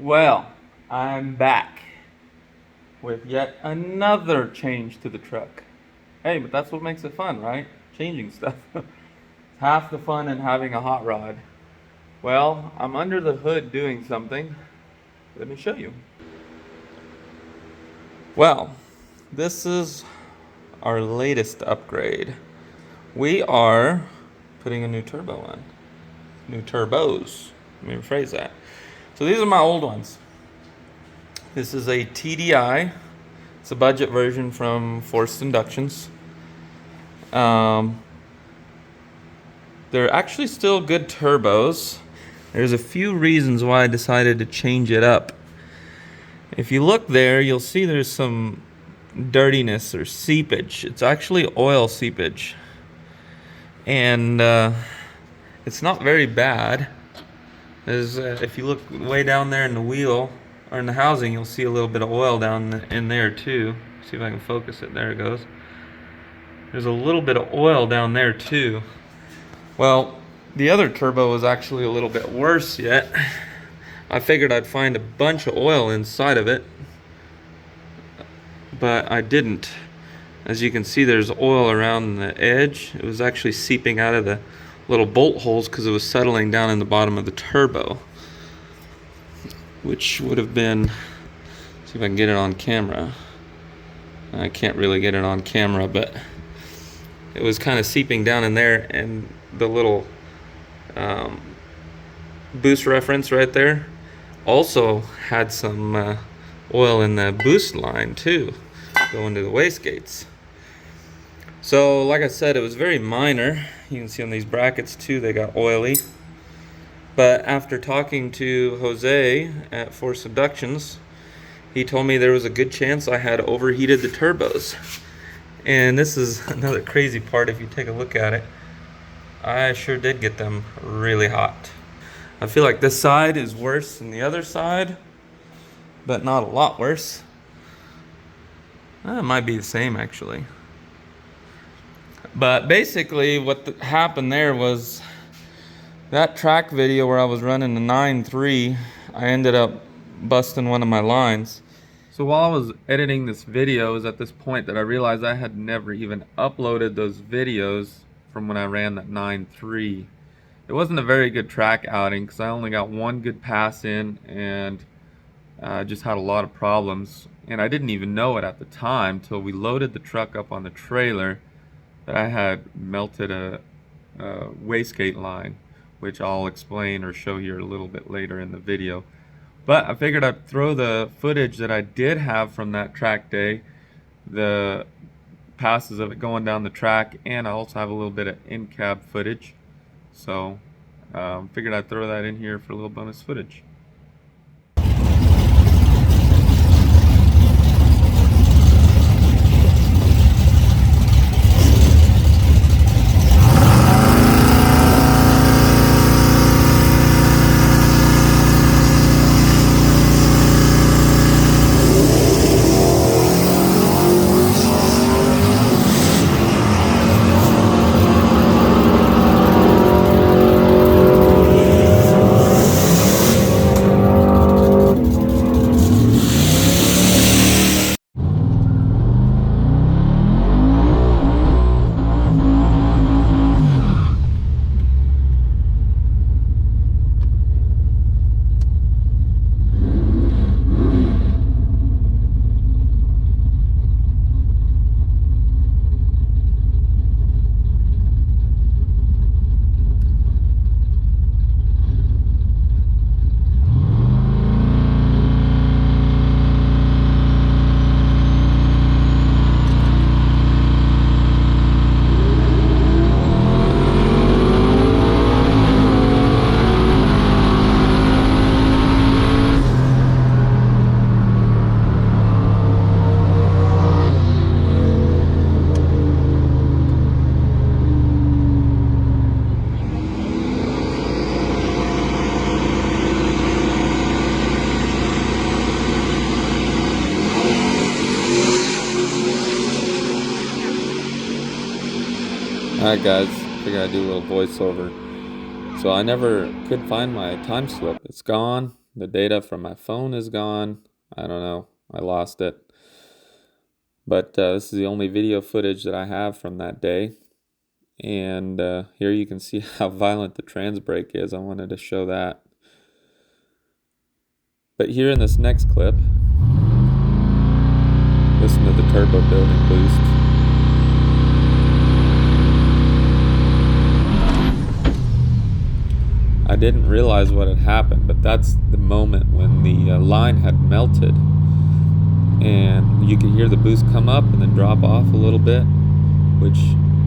Well, I'm back with yet another change to the truck. Hey, but that's what makes it fun, right? Changing stuff. Half the fun in having a hot rod. Well, I'm under the hood doing something. Let me show you. Well, this is our latest upgrade. We are putting a new turbo in. New turbos. Let me rephrase that. So these are my old ones. This is a TDI. It's a budget version from Forced Inductions. They're actually still good turbos. There's a few reasons why I decided to change it up. If you look there, you'll see there's some dirtiness or seepage. It's actually oil seepage. And it's not very bad. If you look way down there in the wheel, or in the housing, you'll see a little bit of oil down in there too. See if I can focus it. There it goes. There's a little bit of oil down there too. Well, the other turbo was actually a little bit worse yet. I figured I'd find a bunch of oil inside of it, but I didn't. As you can see, there's oil around the edge. It was actually seeping out of the little bolt holes because it was settling down in the bottom of the turbo, which would have been, see if I can get it on camera. I can't really get it on camera, but it was kind of seeping down in there, and the little boost reference right there also had some oil in the boost line too, going to the wastegates. So like I said, it was very minor. You can see on these brackets too, they got oily. But after talking to Jose at Force Inductions, he told me there was a good chance I had overheated the turbos. And this is another crazy part. If you take a look at it, I sure did get them really hot. I feel like this side is worse than the other side, but not a lot worse. It might be the same actually. But basically what happened there was that track video where I was running the 9.3, I ended up busting one of my lines. So while I was editing this video, it was at this point that I realized I had never even uploaded those videos from when I ran that 9.3. It wasn't a very good track outing because I only got one good pass in, and just had a lot of problems. And I didn't even know it at the time till we loaded the truck up on the trailer that I had melted a wastegate line, which I'll explain or show you a little bit later in the video. But I figured I'd throw the footage that I did have from that track day, the passes of it going down the track, and I also have a little bit of in-cab footage. So figured I'd throw that in here for a little bonus footage. Alright guys, figured I'd do a little voiceover. So I never could find my time slip. It's gone. The data from my phone is gone. I don't know. I lost it. But this is the only video footage that I have from that day. And here you can see how violent the trans brake is. I wanted to show that. But here in this next clip, listen to the turbo building boost. I didn't realize what had happened, but that's the moment when the line had melted. And you could hear the boost come up and then drop off a little bit, which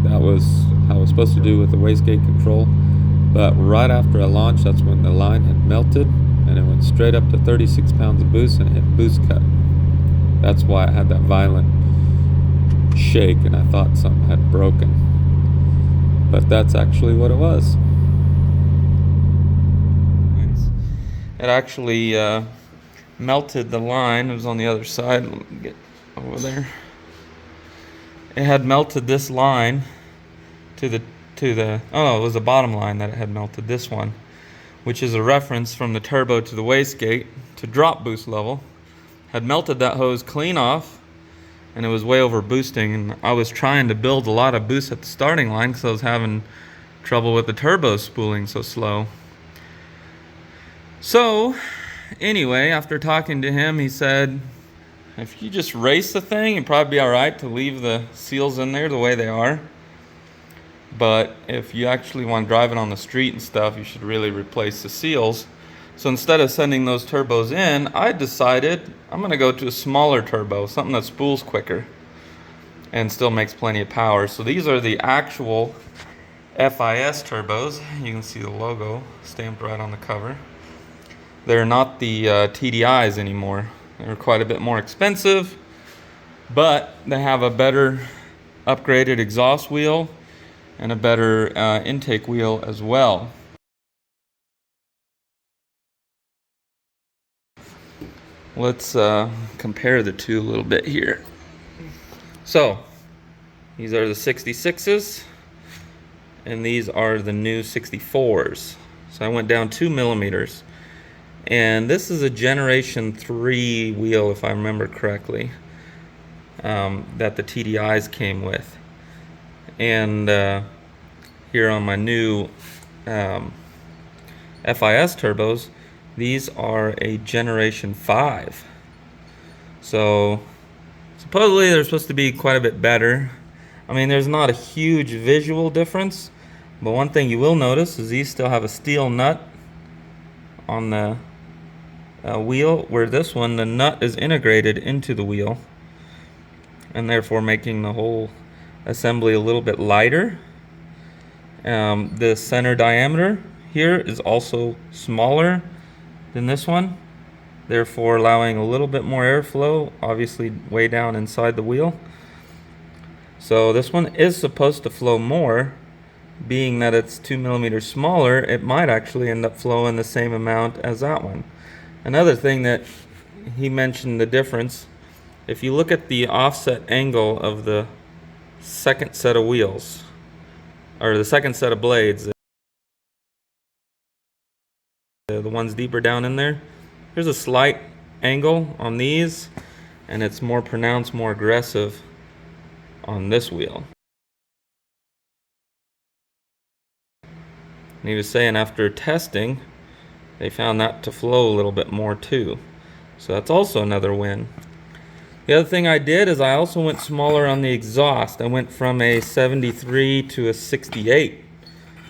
that was how it was supposed to do with the wastegate control. But right after I launched, that's when the line had melted and it went straight up to 36 pounds of boost and it hit boost cut. That's why I had that violent shake and I thought something had broken. But that's actually what it was. It actually melted the line. It was on the other side. Let me get over there. It had melted this line to the oh, it was the bottom line that it had melted, this one, which is a reference from the turbo to the wastegate to drop boost level. Had melted that hose clean off, and it was way over boosting, and I was trying to build a lot of boost at the starting line because I was having trouble with the turbo spooling so slow. So anyway, after talking to him, he said if you just race the thing, it'd probably be alright to leave the seals in there the way they are. But if you actually want to drive it on the street and stuff, you should really replace the seals. So instead of sending those turbos in, I decided I'm going to go to a smaller turbo, something that spools quicker and still makes plenty of power. So these are the actual FIS turbos. You can see the logo stamped right on the cover. They're not the TDIs anymore. They're quite a bit more expensive, but they have a better upgraded exhaust wheel and a better intake wheel as well. Let's compare the two a little bit here. So these are the 66s and these are the new 64s. So I went down 2 millimeters. And this is a generation 3 wheel, if I remember correctly, that the TDIs came with. And here on my new FIS turbos, these are a generation 5. So supposedly they're supposed to be quite a bit better. I mean, there's not a huge visual difference, but one thing you will notice is these still have a steel nut on the wheel, where this one, the nut is integrated into the wheel, and therefore making the whole assembly a little bit lighter. The center diameter here is also smaller than this one, therefore allowing a little bit more airflow, obviously way down inside the wheel. So this one is supposed to flow more. Being that it's 2 millimeters smaller, it might actually end up flowing the same amount as that one. Another thing that he mentioned the difference, if you look at the offset angle of the second set of wheels, or the second set of blades, the ones deeper down in there, there's a slight angle on these, and it's more pronounced, more aggressive on this wheel. And he was saying after testing, they found that to flow a little bit more too. So that's also another win. The other thing I did is I also went smaller on the exhaust. I went from a 73 to a 68,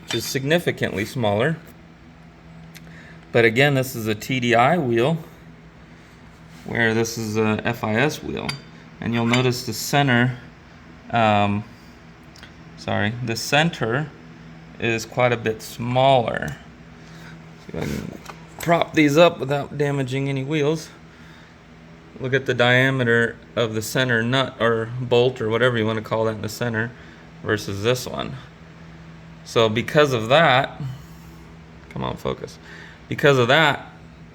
which is significantly smaller. But again, this is a TDI wheel, where this is a FIS wheel. And you'll notice the center, the center is quite a bit smaller. See if I can prop these up without damaging any wheels. Look at the diameter of the center nut or bolt or whatever you want to call that in the center versus this one. So because of that, come on, focus. Because of that,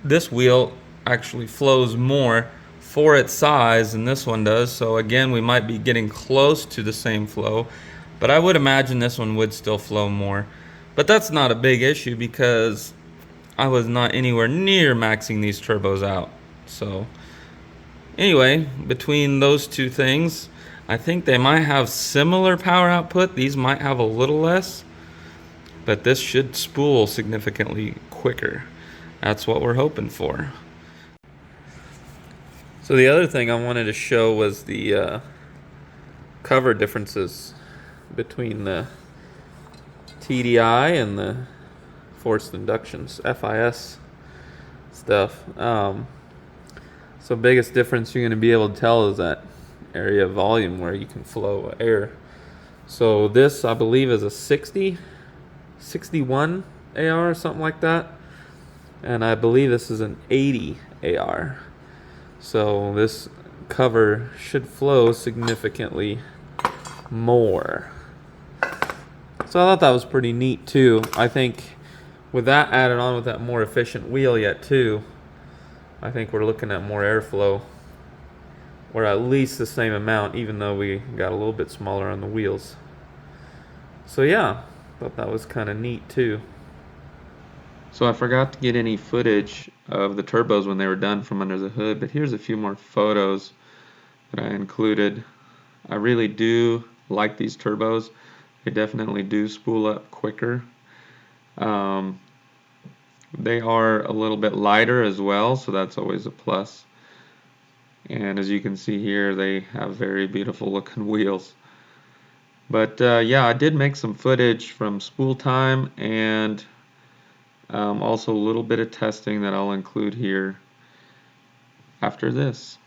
this wheel actually flows more for its size than this one does. So again, we might be getting close to the same flow, but I would imagine this one would still flow more. But that's not a big issue because I was not anywhere near maxing these turbos out. So anyway, between those two things, I think they might have similar power output. These might have a little less, but this should spool significantly quicker. That's what we're hoping for. So the other thing I wanted to show was the cover differences between the TDI and the forced inductions, FIS stuff. So biggest difference you're going to be able to tell is that area of volume where you can flow air. So this, I believe, is a 61 AR or something like that. And I believe this is an 80 AR. So this cover should flow significantly more. So I thought that was pretty neat too. I think with that added on with that more efficient wheel yet too, I think we're looking at more airflow, or at least the same amount, even though we got a little bit smaller on the wheels. So yeah, thought that was kind of neat too. So I forgot to get any footage of the turbos when they were done from under the hood, but here's a few more photos that I included. I really do like these turbos. They definitely do spool up quicker. They are a little bit lighter as well, so that's always a plus. And as you can see here, they have very beautiful looking wheels. But yeah, I did make some footage from spool time and also a little bit of testing that I'll include here after this.